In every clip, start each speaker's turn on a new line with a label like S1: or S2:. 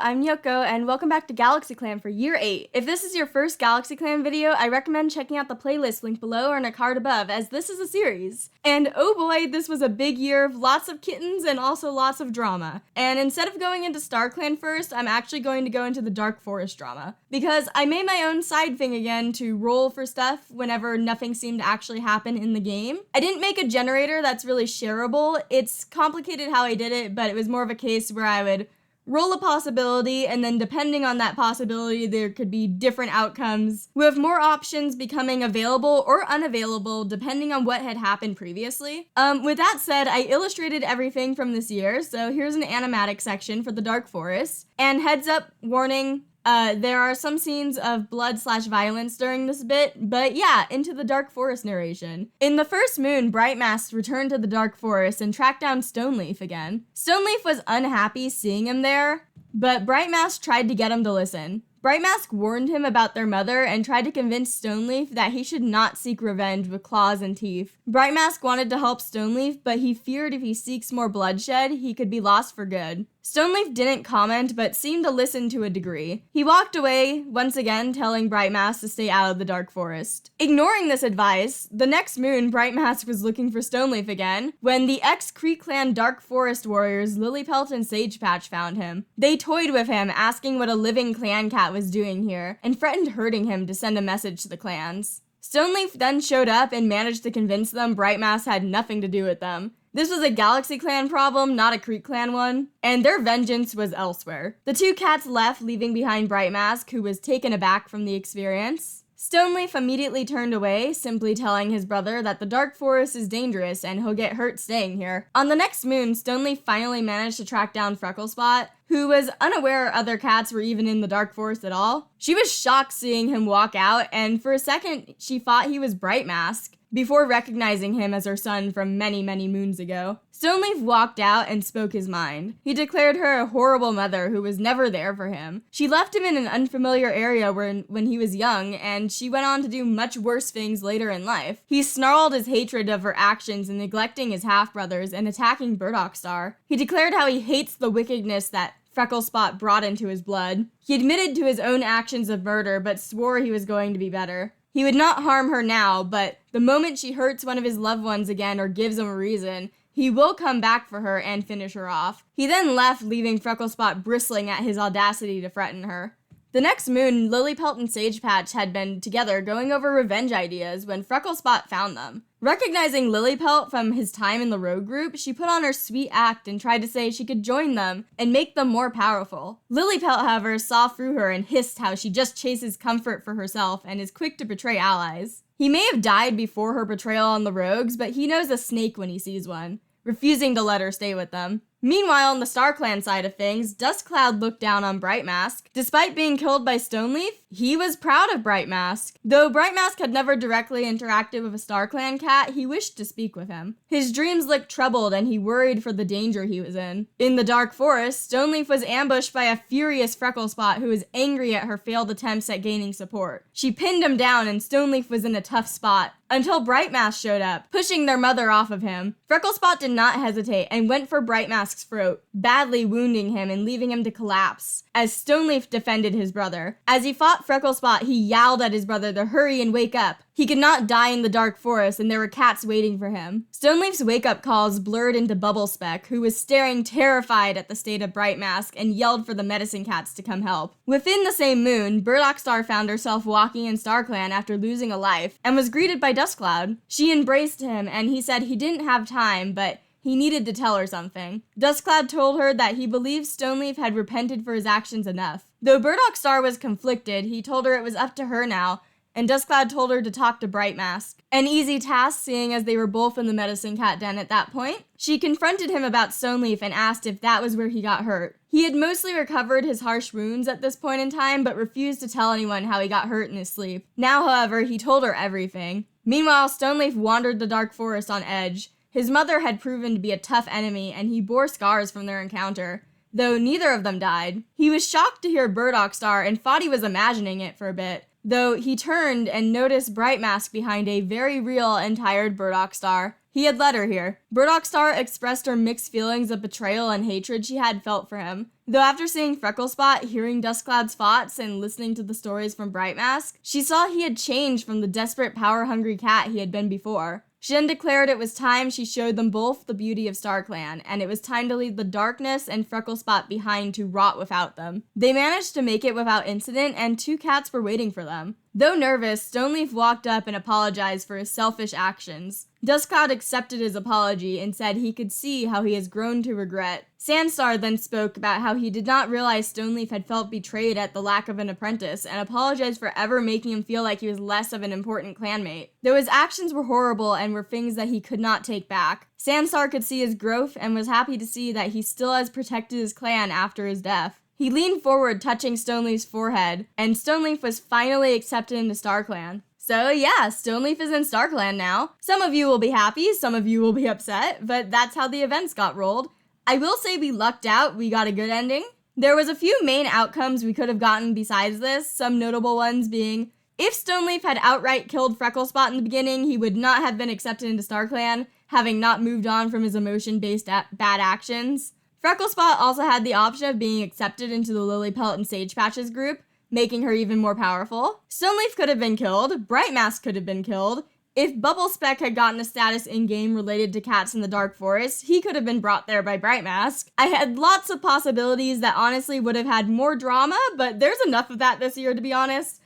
S1: I'm Yoko, and welcome back to GalaxyClan for Year 8. If this is your first GalaxyClan video, I recommend checking out the playlist linked below or in a card above, as this is a series. And oh boy, this was a big year of lots of kittens and also lots of drama. And instead of going into StarClan first, I'm actually going to go into the Dark Forest drama. Because I made my own side thing again to roll for stuff whenever nothing seemed to actually happen in the game. I didn't make a generator that's really shareable. It's complicated how I did it, but it was more of a case where I would roll a possibility, and then depending on that possibility, there could be different outcomes, with more options becoming available or unavailable depending on what had happened previously. With that said, I illustrated everything from this year, so here's an animatic section for the Dark Forest. And heads up, warning, there are some scenes of blood/violence during this bit, but yeah, into the Dark Forest narration. In the first moon, Brightmask returned to the Dark Forest and tracked down Stoneleaf again. Stoneleaf was unhappy seeing him there, but Brightmask tried to get him to listen. Brightmask warned him about their mother and tried to convince Stoneleaf that he should not seek revenge with claws and teeth. Brightmask wanted to help Stoneleaf, but he feared if he seeks more bloodshed, he could be lost for good. Stoneleaf didn't comment, but seemed to listen to a degree. He walked away, once again telling Brightmask to stay out of the Dark Forest. Ignoring this advice, the next moon, Brightmask was looking for Stoneleaf again, when the ex-Creek Clan Dark Forest warriors Lilypelt and Sagepatch found him. They toyed with him, asking what a living clan cat was doing here, and threatened hurting him to send a message to the clans. Stoneleaf then showed up and managed to convince them Brightmask had nothing to do with them. This was a GalaxyClan problem, not a Creek Clan one, and their vengeance was elsewhere. The two cats left, leaving behind Brightmask, who was taken aback from the experience. Stoneleaf immediately turned away, simply telling his brother that the Dark Forest is dangerous and he'll get hurt staying here. On the next moon, Stoneleaf finally managed to track down Frecklespot, who was unaware other cats were even in the Dark Forest at all. She was shocked seeing him walk out, and for a second, she thought he was Brightmask, before recognizing him as her son from many, many moons ago. Stoneleaf walked out and spoke his mind. He declared her a horrible mother who was never there for him. She left him in an unfamiliar area when he was young, and she went on to do much worse things later in life. He snarled his hatred of her actions in neglecting his half-brothers and attacking Burdockstar. He declared how he hates the wickedness that Frecklespot brought into his blood. He admitted to his own actions of murder, but swore he was going to be better. He would not harm her now, but the moment she hurts one of his loved ones again or gives him a reason, he will come back for her and finish her off. He then left, leaving Frecklespot bristling at his audacity to threaten her. The next moon, Lilypelt and Sagepatch had been together going over revenge ideas when Frecklespot found them. Recognizing Lilypelt from his time in the rogue group, she put on her sweet act and tried to say she could join them and make them more powerful. Lilypelt, however, saw through her and hissed how she just chases comfort for herself and is quick to betray allies. He may have died before her betrayal on the rogues, but he knows a snake when he sees one, refusing to let her stay with them. Meanwhile, on the StarClan side of things, Duskcloud looked down on Brightmask. Despite being killed by Stoneleaf, he was proud of Brightmask. Though Brightmask had never directly interacted with a StarClan cat, he wished to speak with him. His dreams looked troubled and he worried for the danger he was in. In the Dark Forest, Stoneleaf was ambushed by a furious Frecklespot who was angry at her failed attempts at gaining support. She pinned him down and Stoneleaf was in a tough spot, until Brightmask showed up, pushing their mother off of him. Frecklespot did not hesitate and went for Brightmask's throat, badly wounding him and leaving him to collapse, as Stoneleaf defended his brother. As he fought Frecklespot, he yowled at his brother to hurry and wake up. He could not die in the Dark Forest, and there were cats waiting for him. Stoneleaf's wake-up calls blurred into Bubblespec, who was staring terrified at the state of Brightmask and yelled for the medicine cats to come help. Within the same moon, Burdockstar found herself walking in StarClan after losing a life, and was greeted by Duskcloud. She embraced him, and he said he didn't have time, but he needed to tell her something. Duskcloud told her that he believed Stoneleaf had repented for his actions enough. Though Burdockstar was conflicted, he told her it was up to her now, and Duskcloud told her to talk to Brightmask. An easy task, seeing as they were both in the medicine cat den at that point. She confronted him about Stoneleaf and asked if that was where he got hurt. He had mostly recovered his harsh wounds at this point in time, but refused to tell anyone how he got hurt in his sleep. Now, however, he told her everything. Meanwhile, Stoneleaf wandered the Dark Forest on edge. His mother had proven to be a tough enemy, and he bore scars from their encounter, though neither of them died. He was shocked to hear Burdockstar and thought he was imagining it for a bit, though he turned and noticed Brightmask behind a very real and tired Burdockstar. He had led her here. Burdockstar expressed her mixed feelings of betrayal and hatred she had felt for him. Though after seeing Frecklespot, hearing Duskcloud's thoughts, and listening to the stories from Brightmask, she saw he had changed from the desperate, power-hungry cat he had been before. She then declared it was time she showed them both the beauty of StarClan, and it was time to leave the darkness and Frecklespot behind to rot without them. They managed to make it without incident, and 2 cats were waiting for them. Though nervous, Stoneleaf walked up and apologized for his selfish actions. Duskcloud accepted his apology and said he could see how he has grown to regret. Sandstar then spoke about how he did not realize Stoneleaf had felt betrayed at the lack of an apprentice and apologized for ever making him feel like he was less of an important clanmate. Though his actions were horrible and were things that he could not take back, Sandstar could see his growth and was happy to see that he still has protected his clan after his death. He leaned forward, touching Stoneleaf's forehead, and Stoneleaf was finally accepted into StarClan. So yeah, Stoneleaf is in StarClan now. Some of you will be happy, some of you will be upset, but that's how the events got rolled. I will say we lucked out, we got a good ending. There was a few main outcomes we could have gotten besides this, some notable ones being, if Stoneleaf had outright killed Frecklespot in the beginning, he would not have been accepted into StarClan, having not moved on from his emotion-based bad actions. Frecklespot also had the option of being accepted into the Lilypelt and Sage Patches group, making her even more powerful. Stoneleaf could have been killed, Brightmask could have been killed. If Bubblespec had gotten a status in-game related to cats in the Dark Forest, he could have been brought there by Brightmask. I had lots of possibilities that honestly would have had more drama, but there's enough of that this year to be honest.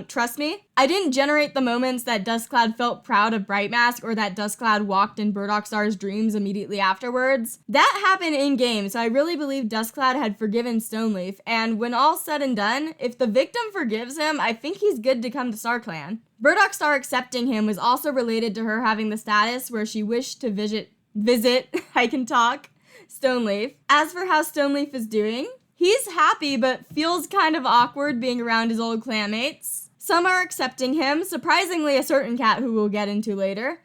S1: Trust me, I didn't generate the moments that Duskcloud felt proud of Brightmask or that Duskcloud walked in Burdockstar's dreams immediately afterwards. That happened in-game, so I really believe Duskcloud had forgiven Stoneleaf, and when all's said and done, if the victim forgives him, I think he's good to come to StarClan. Burdockstar accepting him was also related to her having the status where she wished to visit, I can talk, Stoneleaf. As for how Stoneleaf is doing, he's happy, but feels kind of awkward being around his old clanmates. Some are accepting him, surprisingly a certain cat who we'll get into later.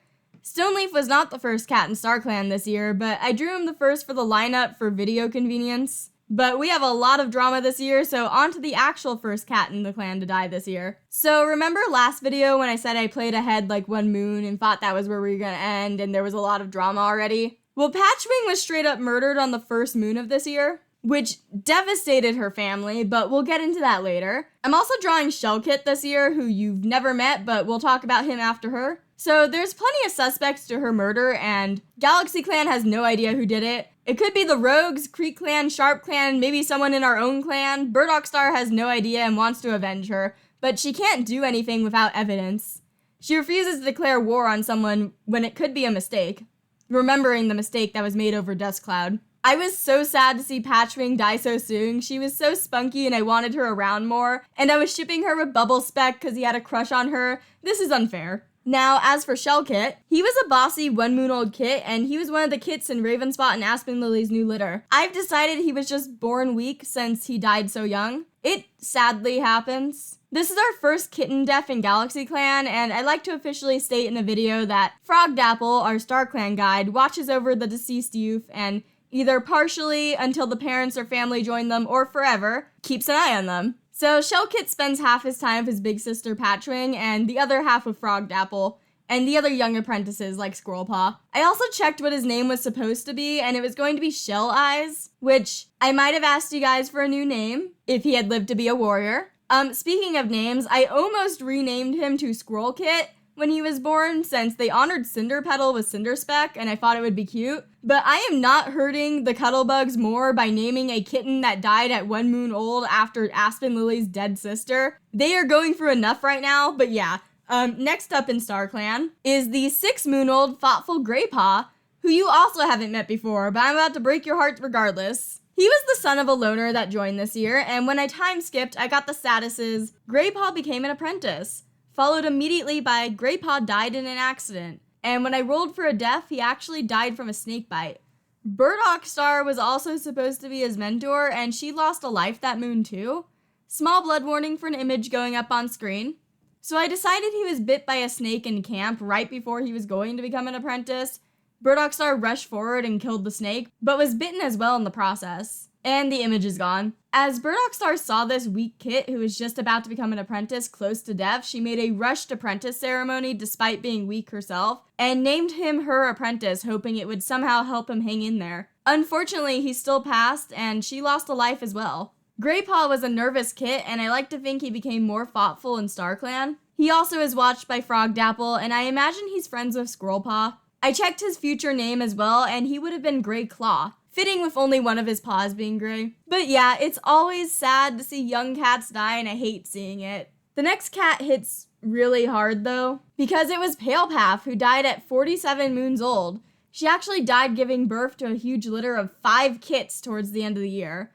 S1: Stoneleaf was not the first cat in StarClan this year, but I drew him the first for the lineup for video convenience. But we have a lot of drama this year, so on to the actual first cat in the clan to die this year. So remember last video when I said I played ahead like 1 moon and thought that was where we were gonna end and there was a lot of drama already? Well, Patchwing was straight up murdered on the first moon of this year, which devastated her family, but we'll get into that later. I'm also drawing Shellkit this year, who you've never met, but we'll talk about him after her. So there's plenty of suspects to her murder, and GalaxyClan has no idea who did it. It could be the Rogues, Creek Clan, Sharp Clan, maybe someone in our own clan. Burdockstar has no idea and wants to avenge her, but she can't do anything without evidence. She refuses to declare war on someone when it could be a mistake, remembering the mistake that was made over Duskcloud. I was so sad to see Patchwing die so soon. She was so spunky and I wanted her around more, and I was shipping her with Bubblespec because he had a crush on her. This is unfair. Now, as for Shellkit, he was a bossy 1 moon old kit, and he was one of the kits in Ravenspot and Aspen Lily's new litter. I've decided he was just born weak since he died so young. It sadly happens. This is our first kitten death in GalaxyClan, and I'd like to officially state in a video that Frogdapple, our StarClan guide, watches over the deceased youth and either partially until the parents or family join them or forever keeps an eye on them. So Shellkit spends half his time with his big sister Patchwing and the other half with Frogdapple and the other young apprentices like Squirrelpaw. I also checked what his name was supposed to be, and it was going to be Shell Eyes, which I might have asked you guys for a new name if he had lived to be a warrior. Speaking of names, I almost renamed him to Squirrelkit when he was born, since they honored Cinderpetal with Cinderspec, and I thought it would be cute. But I am not hurting the Cuddlebugs more by naming a kitten that died at 1 moon old after Aspen Lily's dead sister. They are going through enough right now, but yeah. Next up in StarClan is the 6 moon old thoughtful Greypaw, who you also haven't met before, but I'm about to break your heart regardless. He was the son of a loner that joined this year, and when I time skipped, I got the statuses, Greypaw became an apprentice, followed immediately by Greypaw died in an accident, and when I rolled for a death, he actually died from a snake bite. Burdockstar was also supposed to be his mentor, and she lost a life that moon too. Small blood warning for an image going up on screen. So I decided he was bit by a snake in camp right before he was going to become an apprentice. Burdockstar rushed forward and killed the snake, but was bitten as well in the process. And the image is gone. As Burdockstar saw this weak kit who was just about to become an apprentice close to death, she made a rushed apprentice ceremony despite being weak herself, and named him her apprentice, hoping it would somehow help him hang in there. Unfortunately, he still passed, and she lost a life as well. Greypaw was a nervous kit, and I like to think he became more thoughtful in StarClan. He also is watched by Frogdapple, and I imagine he's friends with Squirrelpaw. I checked his future name as well, and he would have been Greyclaw, fitting with only one of his paws being gray. But yeah, it's always sad to see young cats die, and I hate seeing it. The next cat hits really hard though, because it was Palepath, who died at 47 moons old. She actually died giving birth to a huge litter of 5 kits towards the end of the year.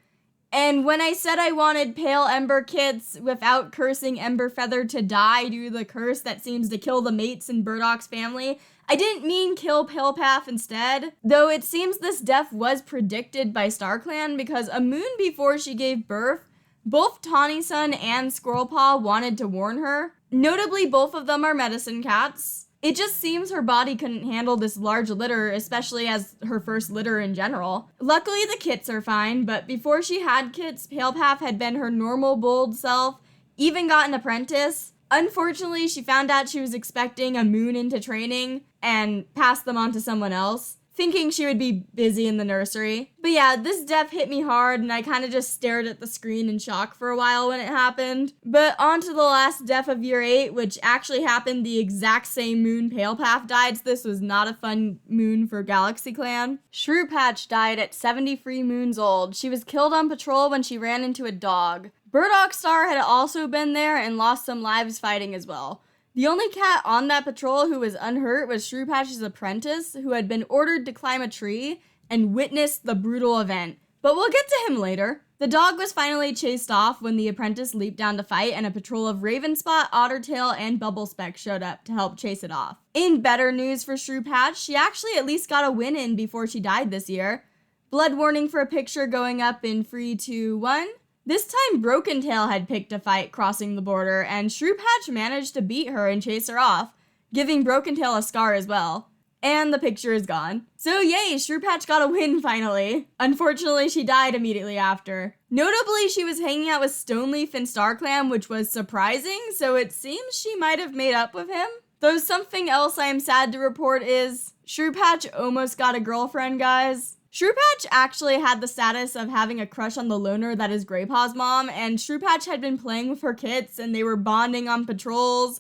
S1: And when I said I wanted pale Ember kits without cursing Emberfeather to die due to the curse that seems to kill the mates in Burdock's family, I didn't mean kill Palepath instead. Though it seems this death was predicted by StarClan because a moon before she gave birth, both Tawny-sun and Squirrelpaw wanted to warn her. Notably, both of them are medicine cats. It just seems her body couldn't handle this large litter, especially as her first litter in general. Luckily, the kits are fine, but before she had kits, Palepath had been her normal, bold self, even got an apprentice. Unfortunately, she found out she was expecting a moon into training and passed them on to someone else, thinking she would be busy in the nursery. But yeah, this death hit me hard, and I kind of just stared at the screen in shock for a while when it happened. But on to the last death of year 8, which actually happened the exact same moon Palepath died, so this was not a fun moon for GalaxyClan. Shrewpatch died at 73 moons old. She was killed on patrol when she ran into a dog. Burdockstar had also been there and lost some lives fighting as well. The only cat on that patrol who was unhurt was Shrewpatch's apprentice, who had been ordered to climb a tree and witnessed the brutal event. But we'll get to him later. The dog was finally chased off when the apprentice leaped down to fight, and a patrol of Ravenspot, Ottertail, and Bubblespec showed up to help chase it off. In better news for Shrewpatch, she actually at least got a win in before she died this year. Blood warning for a picture going up in 3, 2, 1. This time, Broken Tail had picked a fight crossing the border, and Shrewpatch managed to beat her and chase her off, giving Broken Tail a scar as well. And the picture is gone. So yay, Shrewpatch got a win finally. Unfortunately, she died immediately after. Notably, she was hanging out with Stoneleaf in StarClan, which was surprising, so it seems she might have made up with him. Though something else I am sad to report is, Shrewpatch almost got a girlfriend, guys. Shrewpatch actually had the status of having a crush on the loner that is Greypaw's mom, and Shrewpatch had been playing with her kits and they were bonding on patrols.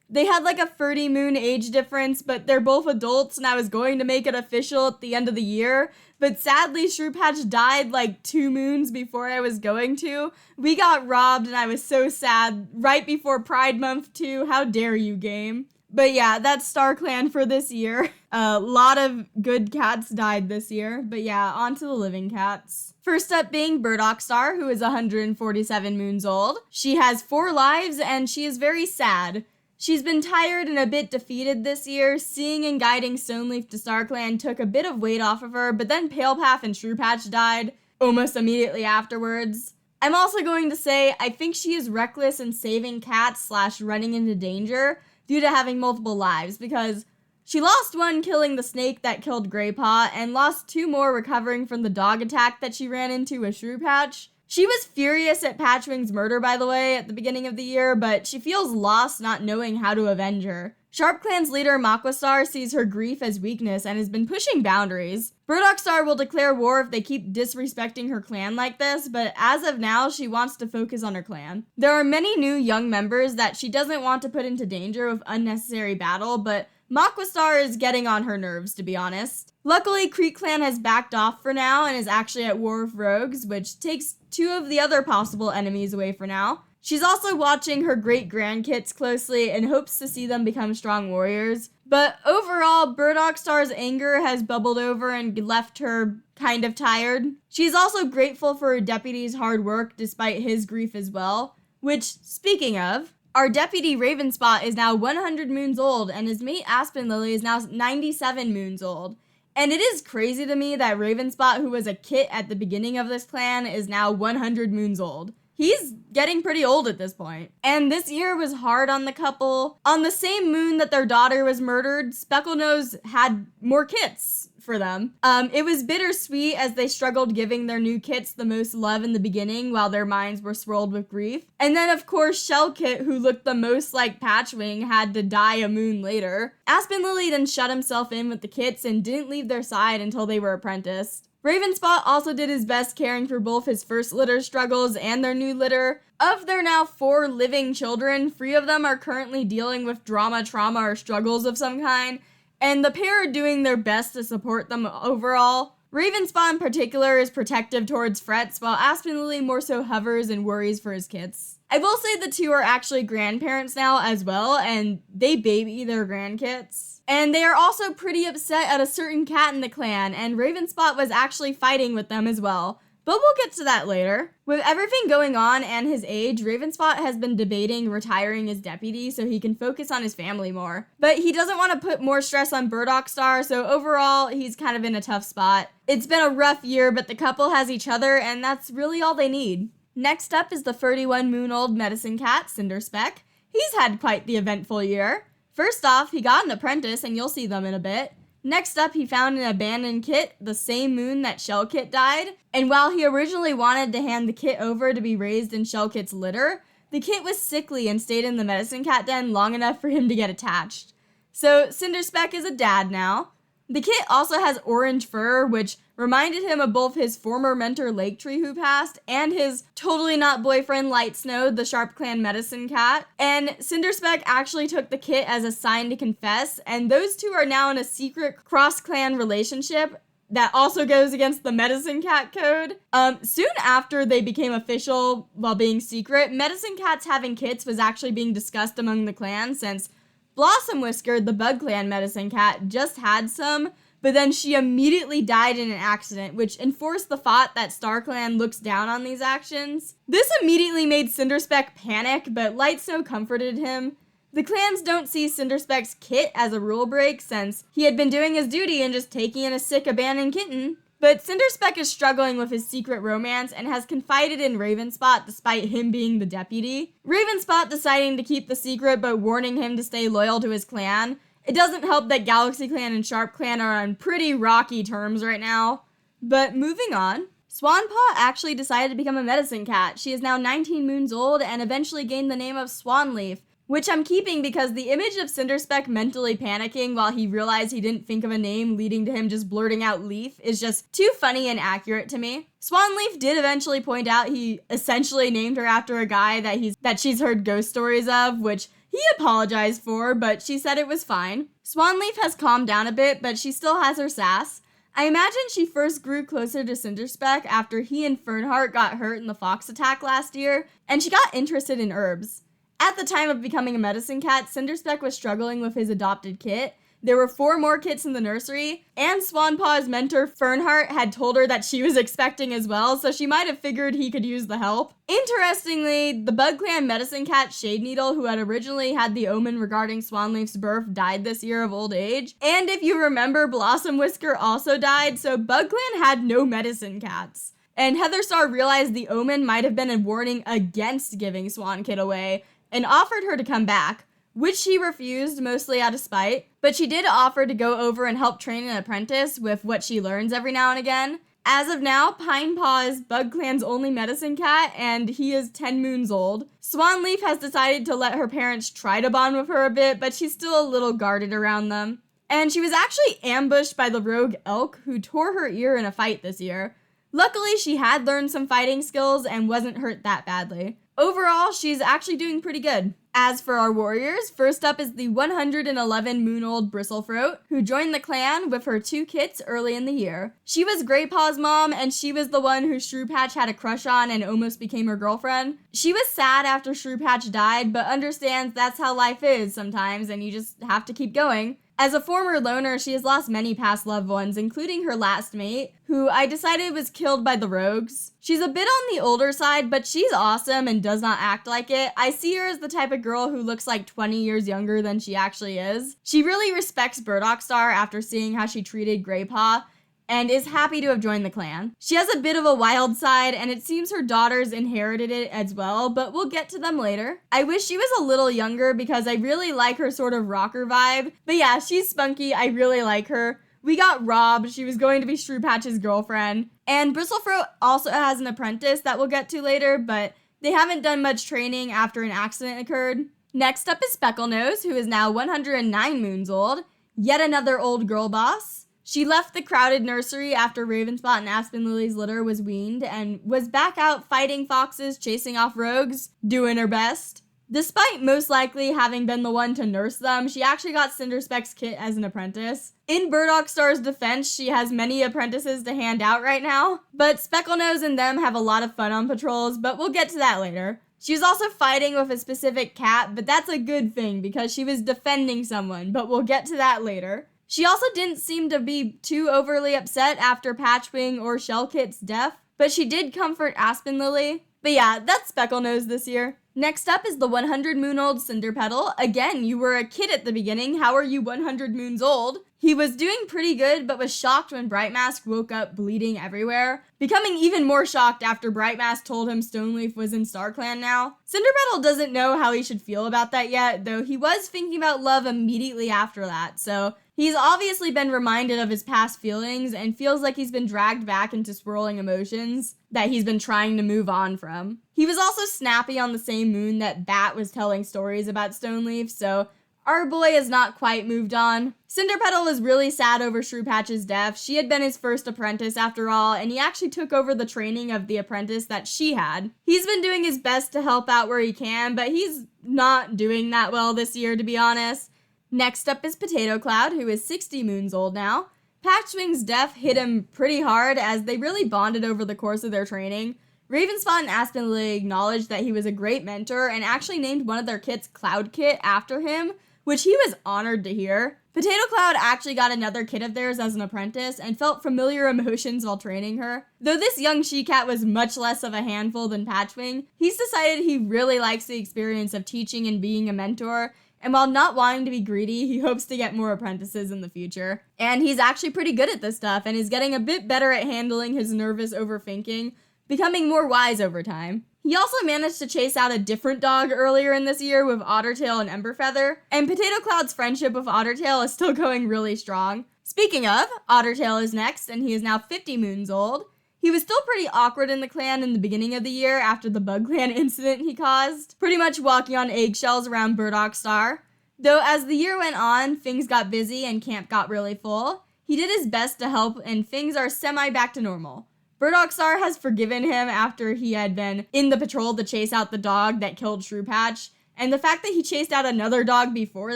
S1: They had like a 30 moon age difference, but they're both adults, and I was going to make it official at the end of the year. But sadly, Shrewpatch died like 2 moons before I was going to. We got robbed and I was so sad right before Pride Month too. How dare you, game? But yeah, that's StarClan for this year. A lot of good cats died this year. But yeah, on to the living cats. First up being Burdockstar, who is 147 moons old. She has 4 lives and she is very sad. She's been tired and a bit defeated this year. Seeing and guiding Stoneleaf to StarClan took a bit of weight off of her, but then Palepath and Shrewpatch died almost immediately afterwards. I'm also going to say I think she is reckless in saving cats / running into danger due to having multiple lives, because she lost 1 killing the snake that killed Greypaw and lost 2 more recovering from the dog attack that she ran into with Shrewpatch. She was furious at Patchwing's murder, by the way, at the beginning of the year, but she feels lost not knowing how to avenge her. SharpClan's leader Makwastar sees her grief as weakness and has been pushing boundaries. Burdockstar will declare war if they keep disrespecting her clan like this, but as of now, she wants to focus on her clan. There are many new young members that she doesn't want to put into danger with unnecessary battle, but Makwastar is getting on her nerves, to be honest. Luckily, Creek Clan has backed off for now and is actually at war with rogues, which takes 2 of the other possible enemies away for now. She's also watching her great-grandkids closely and hopes to see them become strong warriors. But overall, Burdockstar's anger has bubbled over and left her kind of tired. She's also grateful for her deputy's hard work despite his grief as well. Which, speaking of, our deputy Ravenspot is now 100 moons old and his mate Aspen Lily is now 97 moons old. And it is crazy to me that Ravenspot, who was a kit at the beginning of this clan, is now 100 moons old. He's getting pretty old at this point. And this year was hard on the couple. On the same moon that their daughter was murdered, Specklenose had more kits for them. It was bittersweet as they struggled giving their new kits the most love in the beginning while their minds were swirled with grief. And then of course Shellkit, who looked the most like Patchwing, had to die a moon later. Aspen Lily then shut himself in with the kits and didn't leave their side until they were apprenticed. Ravenspot also did his best caring for both his first litter struggles and their new litter. Of their now 4 living children, 3 of them are currently dealing with drama, trauma, or struggles of some kind, and the pair are doing their best to support them overall. Ravenspot in particular is protective towards Frets, while Aspen Lily more so hovers and worries for his kits. I will say the 2 are actually grandparents now as well, and they baby their grandkits. And they are also pretty upset at a certain cat in the clan, and Ravenspot was actually fighting with them as well. But we'll get to that later. With everything going on and his age, Ravenspot has been debating retiring as deputy so he can focus on his family more. But he doesn't want to put more stress on Burdockstar, so overall, he's kind of in a tough spot. It's been a rough year, but the couple has each other, and that's really all they need. Next up is the 31-moon-old medicine cat, Cinderspec. He's had quite the eventful year. First off, he got an apprentice, and you'll see them in a bit. Next up, he found an abandoned kit the same moon that Shellkit died, and while he originally wanted to hand the kit over to be raised in Shellkit's litter, the kit was sickly and stayed in the medicine cat den long enough for him to get attached. So Cinderspec is a dad now. The kit also has orange fur, which reminded him of both his former mentor Laketree who passed, and his totally not boyfriend Light Snow, the Sharp Clan medicine cat. And Cinderspec actually took the kit as a sign to confess, and those 2 are now in a secret cross-clan relationship that also goes against the medicine cat code. Soon after they became official while being secret, medicine cats having kits was actually being discussed among the clan, since Blossom Whisker, the Bug Clan medicine cat, just had some, but then she immediately died in an accident, which enforced the thought that StarClan looks down on these actions. This immediately made Cinderspec panic, but Light Snow comforted him. The clans don't see Cinderspec's kit as a rule break, since he had been doing his duty and just taking in a sick abandoned kitten. But Cinderspec is struggling with his secret romance and has confided in Ravenspot despite him being the deputy. Ravenspot deciding to keep the secret but warning him to stay loyal to his clan. It doesn't help that GalaxyClan and Sharp Clan are on pretty rocky terms right now. But moving on. Swanpaw actually decided to become a medicine cat. She is now 19 moons old and eventually gained the name of Swanleaf, which I'm keeping because the image of Cinderspec mentally panicking while he realized he didn't think of a name, leading to him just blurting out Leaf, is just too funny and accurate to me. Swanleaf did eventually point out he essentially named her after a guy that she's heard ghost stories of, which he apologized for, but she said it was fine. Swanleaf has calmed down a bit, but she still has her sass. I imagine she first grew closer to Cinderspec after he and Fernhardt got hurt in the fox attack last year, and she got interested in herbs. At the time of becoming a medicine cat, Cinderspec was struggling with his adopted kit. There were 4 more kits in the nursery, and Swanpaw's mentor Fernhardt had told her that she was expecting as well, so she might have figured he could use the help. Interestingly, the Bug Clan medicine cat Shade Needle, who had originally had the omen regarding Swanleaf's birth, died this year of old age. And if you remember, Blossom Whisker also died, so Bug Clan had no medicine cats. And Heatherstar realized the omen might have been a warning against giving Swankit away, and offered her to come back, which she refused, mostly out of spite, but she did offer to go over and help train an apprentice with what she learns every now and again. As of now, Pinepaw is Bug Clan's only medicine cat, and he is 10 moons old. Swanleaf has decided to let her parents try to bond with her a bit, but she's still a little guarded around them. And she was actually ambushed by the rogue elk, who tore her ear in a fight this year. Luckily, she had learned some fighting skills and wasn't hurt that badly. Overall, she's actually doing pretty good. As for our warriors, first up is the 111-moon-old Bristlethroat, who joined the clan with her 2 kits early in the year. She was Greypaw's mom, and she was the one who Shrewpatch had a crush on and almost became her girlfriend. She was sad after Shrewpatch died, but understands that's how life is sometimes, and you just have to keep going. As a former loner, she has lost many past loved ones, including her last mate, who I decided was killed by the rogues. She's a bit on the older side, but she's awesome and does not act like it. I see her as the type of girl who looks like 20 years younger than she actually is. She really respects Burdockstar after seeing how she treated Greypaw, and is happy to have joined the clan. She has a bit of a wild side, and it seems her daughters inherited it as well, but we'll get to them later. I wish she was a little younger because I really like her sort of rocker vibe, but yeah, she's spunky, I really like her. We got robbed, she was going to be Shrewpatch's girlfriend, and Bristlethroat also has an apprentice that we'll get to later, but they haven't done much training after an accident occurred. Next up is Specklenose, who is now 109 moons old, yet another old girl boss. She left the crowded nursery after Ravenspot and Aspen Lily's litter was weaned and was back out fighting foxes, chasing off rogues, doing her best. Despite most likely having been the one to nurse them, she actually got Cinderspec's kit as an apprentice. In Burdockstar's defense, she has many apprentices to hand out right now, but Specklenose and them have a lot of fun on patrols, but we'll get to that later. She was also fighting with a specific cat, but that's a good thing because she was defending someone, but we'll get to that later. She also didn't seem to be too overly upset after Patchwing or Shellkit's death, but she did comfort Aspen Lily. But yeah, that's Specklenose this year. Next up is the 100 moon old Cinderpetal. Again, you were a kid at the beginning. How are you 100 moons old? He was doing pretty good, but was shocked when Brightmask woke up bleeding everywhere, becoming even more shocked after Brightmask told him Stoneleaf was in StarClan now. Cinderpetal doesn't know how he should feel about that yet, though he was thinking about love immediately after that, so he's obviously been reminded of his past feelings and feels like he's been dragged back into swirling emotions that he's been trying to move on from. He was also snappy on the same moon that Bat was telling stories about Stoneleaf, so our boy has not quite moved on. Cinderpetal was really sad over Shrewpatch's death. She had been his first apprentice after all, and he actually took over the training of the apprentice that she had. He's been doing his best to help out where he can, but he's not doing that well this year, to be honest. Next up is Potato Cloud, who is 60 moons old now. Patchwing's death hit him pretty hard as they really bonded over the course of their training. Ravenspot and Aspen Lily acknowledged that he was a great mentor and actually named one of their kits Cloud Kit after him, which he was honored to hear. Potato Cloud actually got another kit of theirs as an apprentice and felt familiar emotions while training her. Though this young she-cat was much less of a handful than Patchwing, he's decided he really likes the experience of teaching and being a mentor, and while not wanting to be greedy, he hopes to get more apprentices in the future. And he's actually pretty good at this stuff and is getting a bit better at handling his nervous overthinking, becoming more wise over time. He also managed to chase out a different dog earlier in this year with Ottertail and Emberfeather, and Potato Cloud's friendship with Ottertail is still going really strong. Speaking of, Ottertail is next, and he is now 50 moons old. He was still pretty awkward in the clan in the beginning of the year after the Bug Clan incident he caused, pretty much walking on eggshells around Burdockstar. Though as the year went on, things got busy and camp got really full. He did his best to help, and things are semi-back to normal. Burdockstar has forgiven him after he had been in the patrol to chase out the dog that killed Shrewpatch, and the fact that he chased out another dog before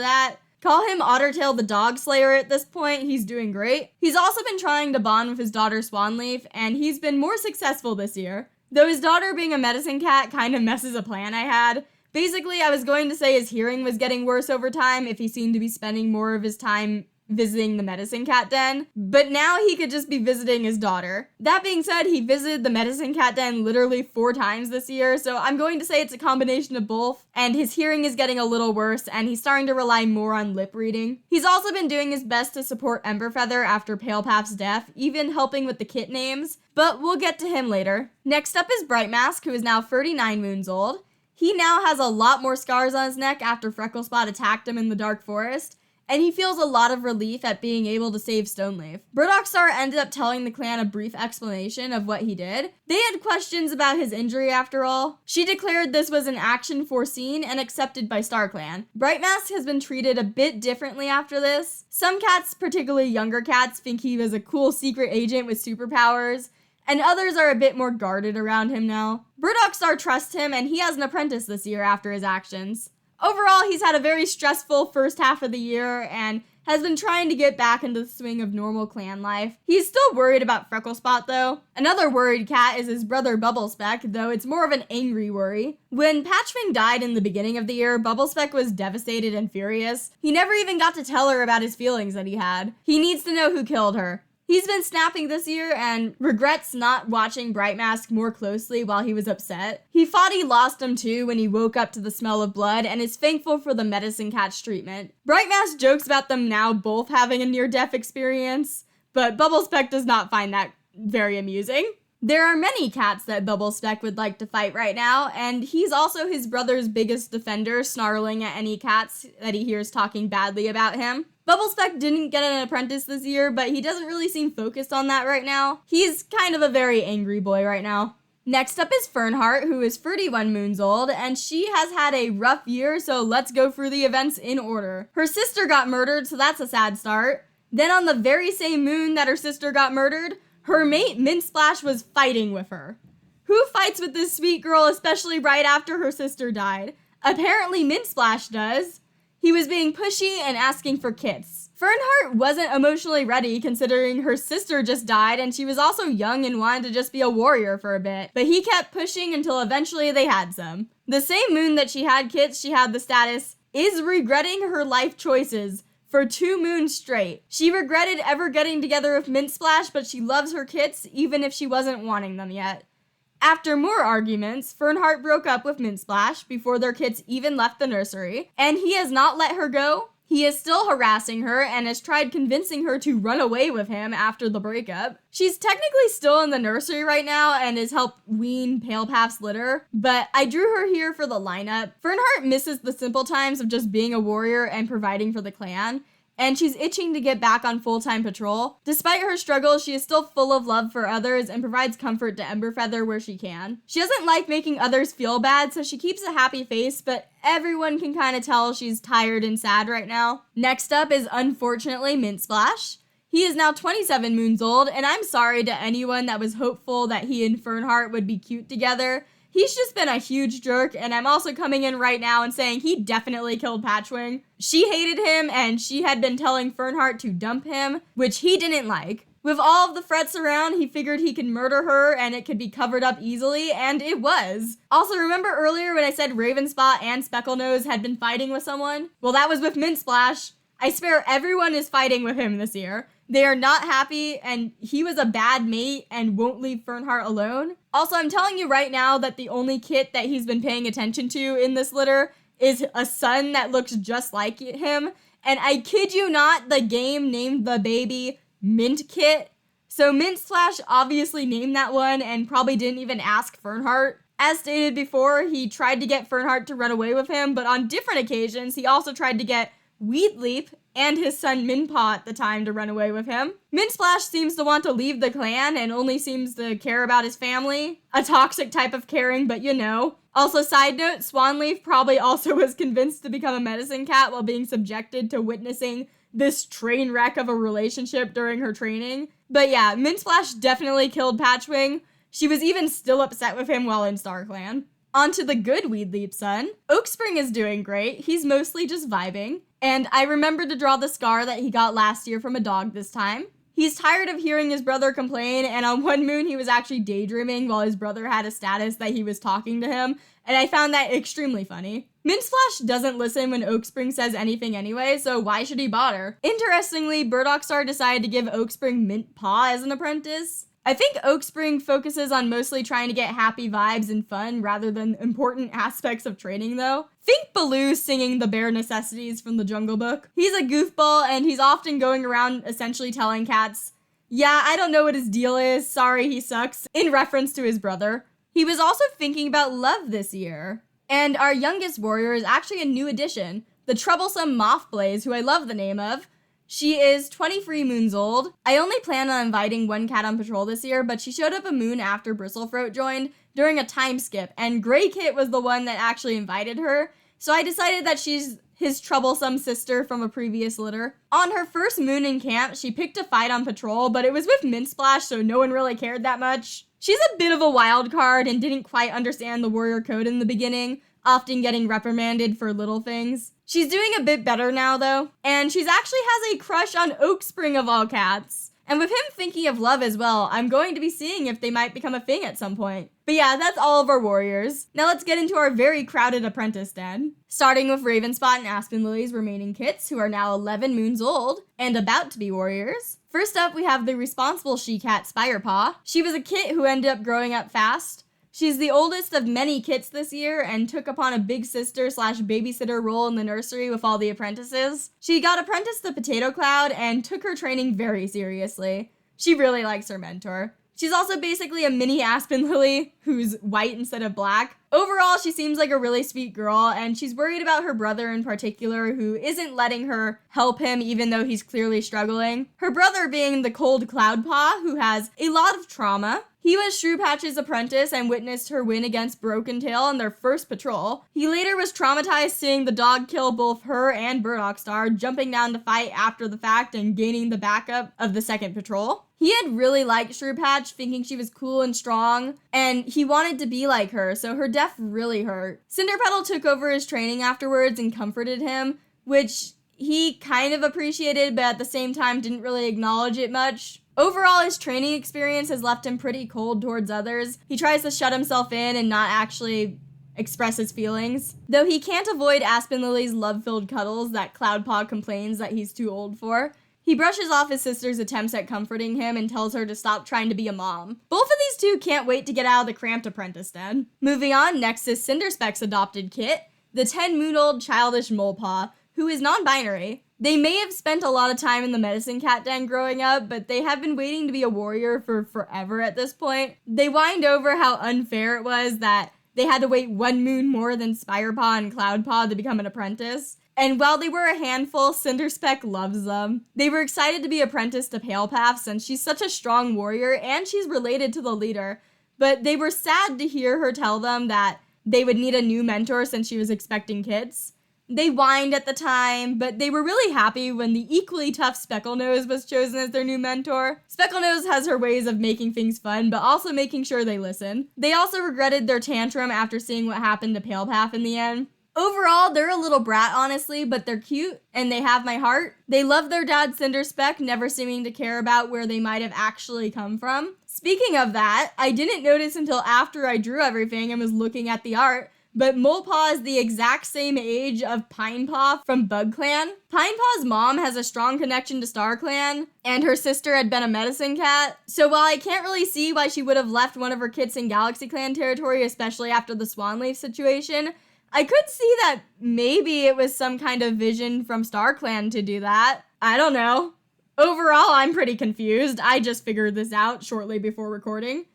S1: that. Call him Ottertail the Dog Slayer at this point, he's doing great. He's also been trying to bond with his daughter Swanleaf, and he's been more successful this year. Though his daughter being a medicine cat kind of messes a plan I had. Basically, I was going to say his hearing was getting worse over time if he seemed to be spending more of his time visiting the medicine cat den, but now he could just be visiting his daughter. That being said, he visited the medicine cat den literally 4 times this year, so I'm going to say it's a combination of both, and his hearing is getting a little worse, and he's starting to rely more on lip reading. He's also been doing his best to support Emberfeather after Palepath's death, even helping with the kit names, but we'll get to him later. Next up is Brightmask, who is now 39 moons old. He now has a lot more scars on his neck after Frecklespot attacked him in the Dark Forest, and he feels a lot of relief at being able to save Stoneleaf. Burdockstar ended up telling the clan a brief explanation of what he did. They had questions about his injury after all. She declared this was an action foreseen and accepted by StarClan. Brightmask has been treated a bit differently after this. Some cats, particularly younger cats, think he was a cool secret agent with superpowers, and others are a bit more guarded around him now. Burdockstar trusts him, and he has an apprentice this year after his actions. Overall, he's had a very stressful first half of the year and has been trying to get back into the swing of normal clan life. He's still worried about Frecklespot though. Another worried cat is his brother Bubblespec, though it's more of an angry worry. When Patchwing died in the beginning of the year, Bubblespec was devastated and furious. He never even got to tell her about his feelings that he had. He needs to know who killed her. He's been snapping this year and regrets not watching Brightmask more closely while he was upset. He thought he lost him too when he woke up to the smell of blood and is thankful for the medicine cat's treatment. Brightmask jokes about them now both having a near-death experience, but Bubblespec does not find that very amusing. There are many cats that Bubblespec would like to fight right now, and he's also his brother's biggest defender, snarling at any cats that he hears talking badly about him. Bubblespec didn't get an apprentice this year, but he doesn't really seem focused on that right now. He's kind of a very angry boy right now. Next up is Fernhardt, who is 31 moons old, and she has had a rough year, so let's go through the events in order. Her sister got murdered, so that's a sad start. Then on the very same moon that her sister got murdered, her mate Mint Splash was fighting with her. Who fights with this sweet girl, especially right after her sister died? Apparently Mint Splash does. He was being pushy and asking for kits. Fernhardt wasn't emotionally ready considering her sister just died and she was also young and wanted to just be a warrior for a bit, but he kept pushing until eventually they had some. The same moon that she had kits, she had the status, is regretting her life choices for 2 moons straight. She regretted ever getting together with Mint Splash, but she loves her kits even if she wasn't wanting them yet. After more arguments, Fernhardt broke up with Mint Splash before their kits even left the nursery, and he has not let her go. He is still harassing her and has tried convincing her to run away with him after the breakup. She's technically still in the nursery right now and has helped wean Fernhardts Litter, but I drew her here for the lineup. Fernhardt misses the simple times of just being a warrior and providing for the clan, and she's itching to get back on full-time patrol. Despite her struggles, she is still full of love for others and provides comfort to Emberfeather where she can. She doesn't like making others feel bad, so she keeps a happy face, but everyone can kind of tell she's tired and sad right now. Next up is unfortunately Mint Splash. He is now 27 moons old, and I'm sorry to anyone that was hopeful that he and Fernhardt would be cute together. He's just been a huge jerk, and I'm also coming in right now and saying he definitely killed Patchwing. She hated him, and she had been telling Fernhardt to dump him, which he didn't like. With all of the threats around, he figured he could murder her and it could be covered up easily, and it was. Also, remember earlier when I said Ravenspot and Specklenose had been fighting with someone? Well, that was with Mint Splash. I swear everyone is fighting with him this year. They are not happy, and he was a bad mate and won't leave Fernhardt alone. Also, I'm telling you right now that the only kit that he's been paying attention to in this litter is a son that looks just like him. And I kid you not, the game named the baby Mint Kit. So Mint Splash obviously named that one and probably didn't even ask Fernhardt. As stated before, he tried to get Fernhardt to run away with him, but on different occasions, he also tried to get Weedleap and his son Minpaw at the time to run away with him. Mint Splash seems to want to leave the clan and only seems to care about his family. A toxic type of caring, but you know. Also, side note, Swanleaf probably also was convinced to become a medicine cat while being subjected to witnessing this train wreck of a relationship during her training. But yeah, Mint Splash definitely killed Patchwing. She was even still upset with him while in StarClan. On to the good Weedleap son. Oakspring is doing great. He's mostly just vibing. And I remembered to draw the scar that he got last year from a dog this time. He's tired of hearing his brother complain, and on one moon he was actually daydreaming while his brother had a status that he was talking to him, and I found that extremely funny. Mint Splash doesn't listen when Oakspring says anything anyway, so why should he bother? Interestingly, Burdockstar decided to give Oakspring Mint Paw as an apprentice. I think Oakspring focuses on mostly trying to get happy vibes and fun rather than important aspects of training though. Think Baloo singing the bare necessities from the Jungle Book. He's a goofball and he's often going around essentially telling cats, yeah, I don't know what his deal is, sorry he sucks, in reference to his brother. He was also thinking about love this year. And our youngest warrior is actually a new addition, the troublesome Mothblaze, who I love the name of. She is 23 moons old. I only plan on inviting one cat on patrol this year, but she showed up a moon after Bristlethroat joined during a time skip, and Grey Kit was the one that actually invited her, so I decided that she's his troublesome sister from a previous litter. On her first moon in camp, she picked a fight on patrol, but it was with Mint Splash, so no one really cared that much. She's a bit of a wild card and didn't quite understand the warrior code in the beginning, often getting reprimanded for little things. She's doing a bit better now though, and she's actually has a crush on Oakspring of all cats. And with him thinking of love as well, I'm going to be seeing if they might become a thing at some point. But yeah, that's all of our warriors. Now let's get into our very crowded apprentice den. Starting with Ravenspot and Aspen Lily's remaining kits, who are now 11 moons old and about to be warriors. First up, we have the responsible she-cat Spirepaw. She was a kit who ended up growing up fast. She's the oldest of many kits this year and took upon a big sister / babysitter role in the nursery with all the apprentices. She got apprenticed to Potato Cloud and took her training very seriously. She really likes her mentor. She's also basically a mini Aspen Lily who's white instead of black. Overall, she seems like a really sweet girl, and she's worried about her brother in particular, who isn't letting her help him even though he's clearly struggling. Her brother being the cold Cloudpaw, who has a lot of trauma. He was Shrewpatch's apprentice and witnessed her win against Broken Tail on their first patrol. He later was traumatized seeing the dog kill both her and Burdockstar, jumping down to fight after the fact and gaining the backup of the second patrol. He had really liked Shrewpatch, thinking she was cool and strong, and he wanted to be like her, so her death really hurt. Cinderpetal took over his training afterwards and comforted him, which he kind of appreciated, but at the same time didn't really acknowledge it much. Overall, his training experience has left him pretty cold towards others. He tries to shut himself in and not actually express his feelings. Though he can't avoid Aspen Lily's love-filled cuddles that Cloudpaw complains that he's too old for. He brushes off his sister's attempts at comforting him and tells her to stop trying to be a mom. Both of these two can't wait to get out of the cramped apprentice den. Moving on, next is Cinderspec's adopted kit, the 10-moon-old childish molepaw, who is non-binary. They may have spent a lot of time in the medicine cat den growing up, but they have been waiting to be a warrior for forever at this point. They whined over how unfair it was that they had to wait 1 moon more than Spirepaw and Cloudpaw to become an apprentice. And while they were a handful, Cinderspec loves them. They were excited to be apprenticed to Palepath since she's such a strong warrior and she's related to the leader. But they were sad to hear her tell them that they would need a new mentor since she was expecting kids. They whined at the time, but they were really happy when the equally tough Specklenose was chosen as their new mentor. Specklenose has her ways of making things fun, but also making sure they listen. They also regretted their tantrum after seeing what happened to Palepath in the end. Overall, they're a little brat, honestly, but they're cute, and they have my heart. They love their dad, Cinderspec, never seeming to care about where they might have actually come from. Speaking of that, I didn't notice until after I drew everything and was looking at the art, but Molepaw is the exact same age of Pinepaw from Bug Clan. Pinepaw's mom has a strong connection to Star Clan, and her sister had been a medicine cat. So while I can't really see why she would have left one of her kits in Galaxy Clan territory, especially after the Swanleaf situation, I could see that maybe it was some kind of vision from Star Clan to do that. I don't know. Overall, I'm pretty confused. I just figured this out shortly before recording.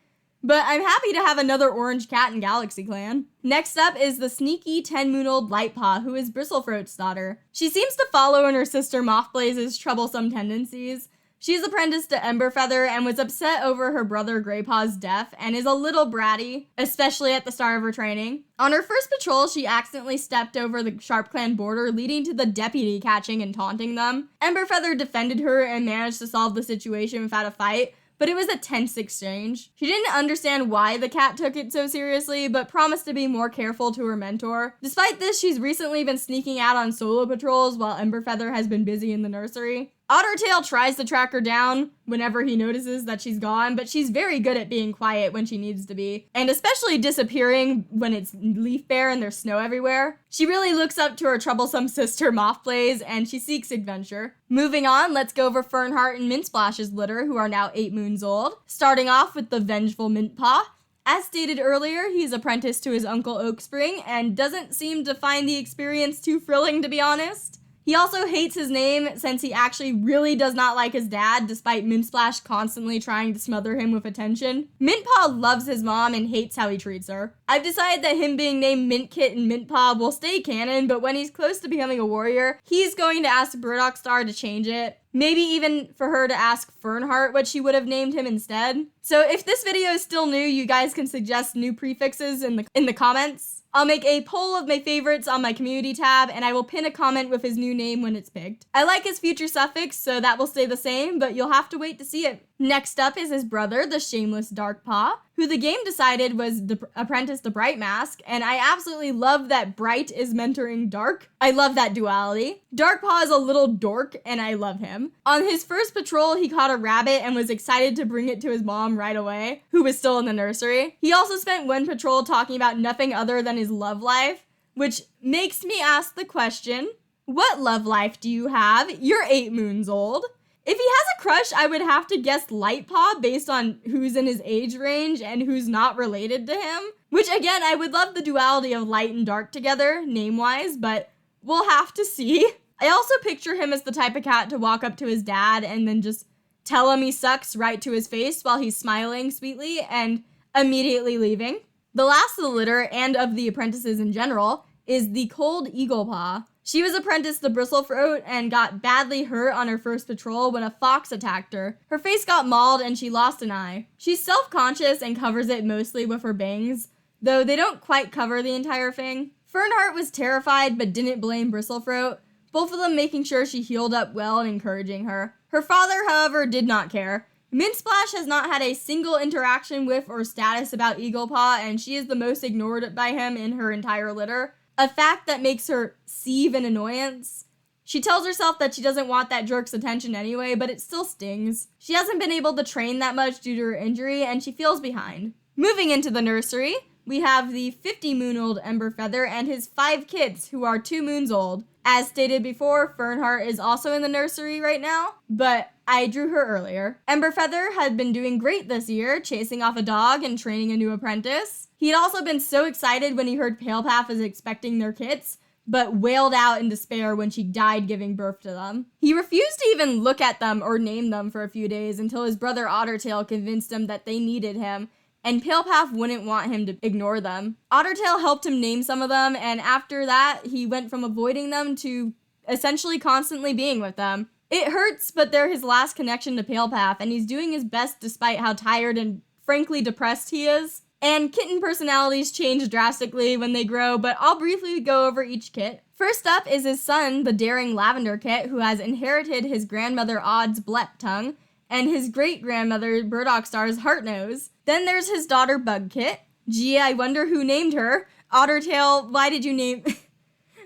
S1: But I'm happy to have another orange cat in Galaxy Clan. Next up is the sneaky 10-moon-old Lightpaw, who is Bristlethroat's daughter. She seems to follow in her sister Mothblaze's troublesome tendencies. She's apprenticed to Emberfeather and was upset over her brother Greypaw's death and is a little bratty, especially at the start of her training. On her first patrol, she accidentally stepped over the Sharp Clan border, leading to the deputy catching and taunting them. Emberfeather defended her and managed to solve the situation without a fight, but it was a tense exchange. She didn't understand why the cat took it so seriously, but promised to be more careful to her mentor. Despite this, she's recently been sneaking out on solo patrols while Emberfeather has been busy in the nursery. Ottertail tries to track her down whenever he notices that she's gone, but she's very good at being quiet when she needs to be, and especially disappearing when it's leaf bare and there's snow everywhere. She really looks up to her troublesome sister Mothblaze, and she seeks adventure. Moving on, let's go over Fernhardt and Mintsplash's litter, who are now 8 moons old. Starting off with the vengeful Mintpaw. As stated earlier, he's apprenticed to his uncle Oakspring, and doesn't seem to find the experience too thrilling, to be honest. He also hates his name since he actually really does not like his dad, despite Mintsplash constantly trying to smother him with attention. Mintpaw loves his mom and hates how he treats her. I've decided that him being named Mintkit and Mintpaw will stay canon, but when he's close to becoming a warrior, he's going to ask Burdockstar to change it. Maybe even for her to ask Fernhardt what she would have named him instead. So if this video is still new, you guys can suggest new prefixes in the comments. I'll make a poll of my favorites on my community tab, and I will pin a comment with his new name when it's picked. I like his future suffix, so that will stay the same, but you'll have to wait to see it. Next up is his brother, the shameless Darkpaw, who the game decided was apprenticed to Brightmask, and I absolutely love that Bright is mentoring Dark. I love that duality. Darkpaw is a little dork, and I love him. On his first patrol, he caught a rabbit and was excited to bring it to his mom right away, who was still in the nursery. He also spent one patrol talking about nothing other than his love life, which makes me ask the question, what love life do you have? You're 8 moons old. If he has a crush, I would have to guess Lightpaw based on who's in his age range and who's not related to him. Which, again, I would love the duality of light and dark together, name-wise, but we'll have to see. I also picture him as the type of cat to walk up to his dad and then just tell him he sucks right to his face while he's smiling sweetly and immediately leaving. The last of the litter, and of the apprentices in general, is the Cold Eaglepaw. She was apprenticed to Bristlethroat and got badly hurt on her first patrol when a fox attacked her. Her face got mauled and she lost an eye. She's self-conscious and covers it mostly with her bangs, though they don't quite cover the entire thing. Fernhardt was terrified but didn't blame Bristlethroat, both of them making sure she healed up well and encouraging her. Her father, however, did not care. Mintsplash has not had a single interaction with or status about Eaglepaw, and she is the most ignored by him in her entire litter, a fact that makes her seethe in annoyance. She tells herself that she doesn't want that jerk's attention anyway, but it still stings. She hasn't been able to train that much due to her injury, and she feels behind. Moving into the nursery, we have the 50-moon-old Ember Feather and his 5 kits, who are 2 moons old. As stated before, Fernhardt is also in the nursery right now, but I drew her earlier. Ember Feather had been doing great this year, chasing off a dog and training a new apprentice. He had also been so excited when he heard Palepath was expecting their kits, but wailed out in despair when she died giving birth to them. He refused to even look at them or name them for a few days until his brother Ottertail convinced him that they needed him, and Palepath wouldn't want him to ignore them. Ottertail helped him name some of them, and after that, he went from avoiding them to essentially constantly being with them. It hurts, but they're his last connection to Palepath, and he's doing his best despite how tired and frankly depressed he is. And kitten personalities change drastically when they grow, but I'll briefly go over each kit. First up is his son, the daring Lavender Kit, who has inherited his grandmother Odd's Blep Tongue, and his great-grandmother Burdockstar's Heart Nose. Then there's his daughter Bug Kit. Gee, I wonder who named her. Ottertail, why did you name...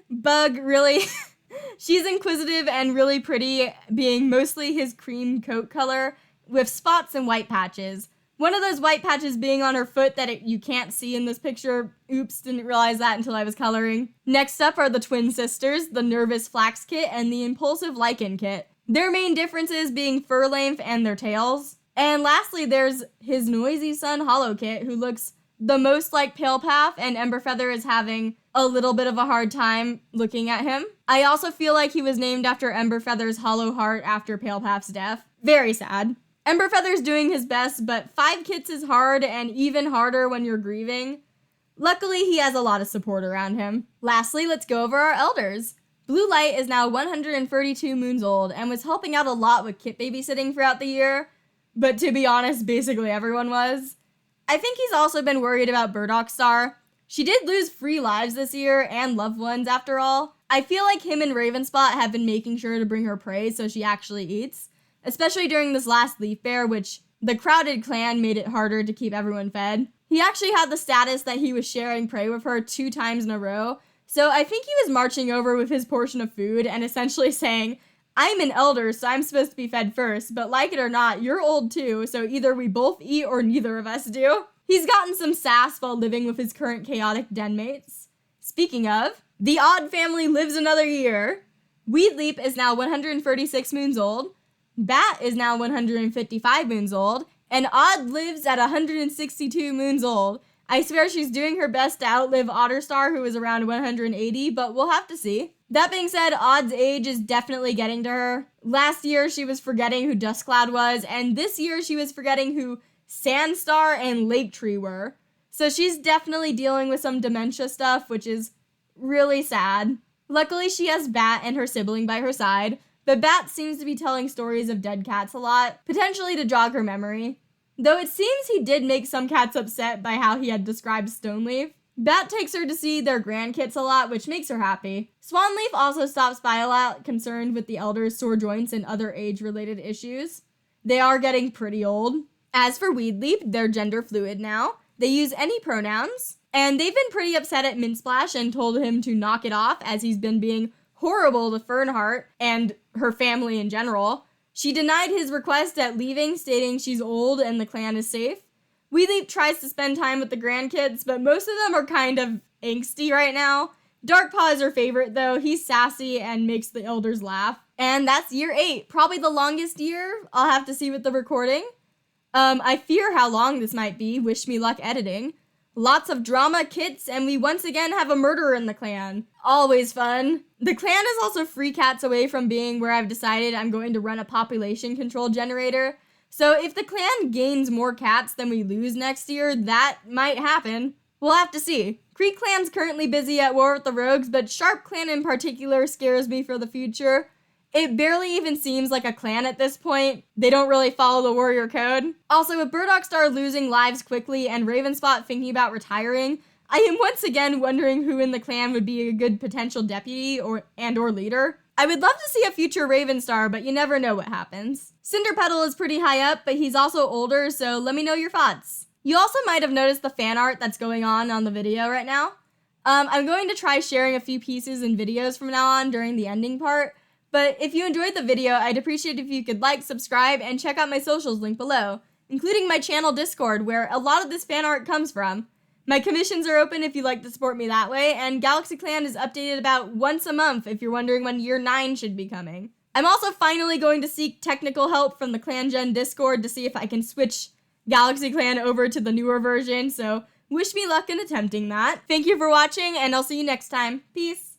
S1: Bug, really? She's inquisitive and really pretty, being mostly his cream coat color, with spots and white patches. One of those white patches being on her foot that you can't see in this picture. Oops, didn't realize that until I was coloring. Next up are the twin sisters, the Nervous Flax Kit and the Impulsive Lichen Kit. Their main differences being fur length and their tails. And lastly, there's his noisy son, Hollow Kit, who looks the most like Palepath, and Ember Feather is having a little bit of a hard time looking at him. I also feel like he was named after Ember Feather's hollow heart after Palepath's death. Very sad. Ember Feather's doing his best, but 5 kits is hard and even harder when you're grieving. Luckily, he has a lot of support around him. Lastly, let's go over our elders. Blue Light is now 132 moons old and was helping out a lot with kit babysitting throughout the year, but to be honest, basically everyone was. I think he's also been worried about Burdockstar. She did lose 3 lives this year and loved ones after all. I feel like him and Ravenspot have been making sure to bring her prey so she actually eats, especially during this last leaf bear, which the crowded clan made it harder to keep everyone fed. He actually had the status that he was sharing prey with her 2 times in a row, so I think he was marching over with his portion of food and essentially saying, I'm an elder, so I'm supposed to be fed first, but like it or not, you're old too, so either we both eat or neither of us do. He's gotten some sass while living with his current chaotic den mates. Speaking of, the Odd family lives another year. Weedleap is now 136 moons old, Bat is now 155 moons old, and Odd lives at 162 moons old. I swear she's doing her best to outlive Otterstar, who is around 180, but we'll have to see. That being said, Odd's age is definitely getting to her. Last year, she was forgetting who Duskcloud was, and this year she was forgetting who Sandstar and Lake Tree were. So she's definitely dealing with some dementia stuff, which is really sad. Luckily, she has Bat and her sibling by her side, but Bat seems to be telling stories of dead cats a lot, potentially to jog her memory. Though it seems he did make some cats upset by how he had described Stoneleaf. Bat takes her to see their grandkits a lot, which makes her happy. Swanleaf also stops by a lot, concerned with the elders' sore joints and other age-related issues. They are getting pretty old. As for Weedleap, they're gender fluid now. They use any pronouns, and they've been pretty upset at Mintsplash and told him to knock it off as he's been being horrible to Fernhardt and her family in general. She denied his request at leaving, stating she's old and the clan is safe. Weedleap tries to spend time with the grandkids, but most of them are kind of angsty right now. Darkpaw is her favorite, though. He's sassy and makes the elders laugh. And that's year 8, probably the longest year. I'll have to see with the recording. I fear how long this might be. Wish me luck editing. Lots of drama, kits, and we once again have a murderer in the clan. Always fun. The clan is also 3 cats away from being where I've decided I'm going to run a population control generator. So if the clan gains more cats than we lose next year, that might happen. We'll have to see. Creek Clan's currently busy at war with the rogues, but Sharp Clan in particular scares me for the future. It barely even seems like a clan at this point. They don't really follow the warrior code. Also, with Burdockstar losing lives quickly and Ravenspot thinking about retiring, I am once again wondering who in the clan would be a good potential deputy or leader. I would love to see a future Ravenstar, but you never know what happens. Cinderpetal is pretty high up, but he's also older, so let me know your thoughts. You also might have noticed the fan art that's going on the video right now. I'm going to try sharing a few pieces and videos from now on during the ending part, but if you enjoyed the video, I'd appreciate if you could like, subscribe, and check out my socials linked below, including my channel Discord, where a lot of this fan art comes from. My commissions are open if you'd like to support me that way, and GalaxyClan is updated about once a month if you're wondering when year 9 should be coming. I'm also finally going to seek technical help from the ClanGen Discord to see if I can switch GalaxyClan over to the newer version, so wish me luck in attempting that. Thank you for watching, and I'll see you next time. Peace!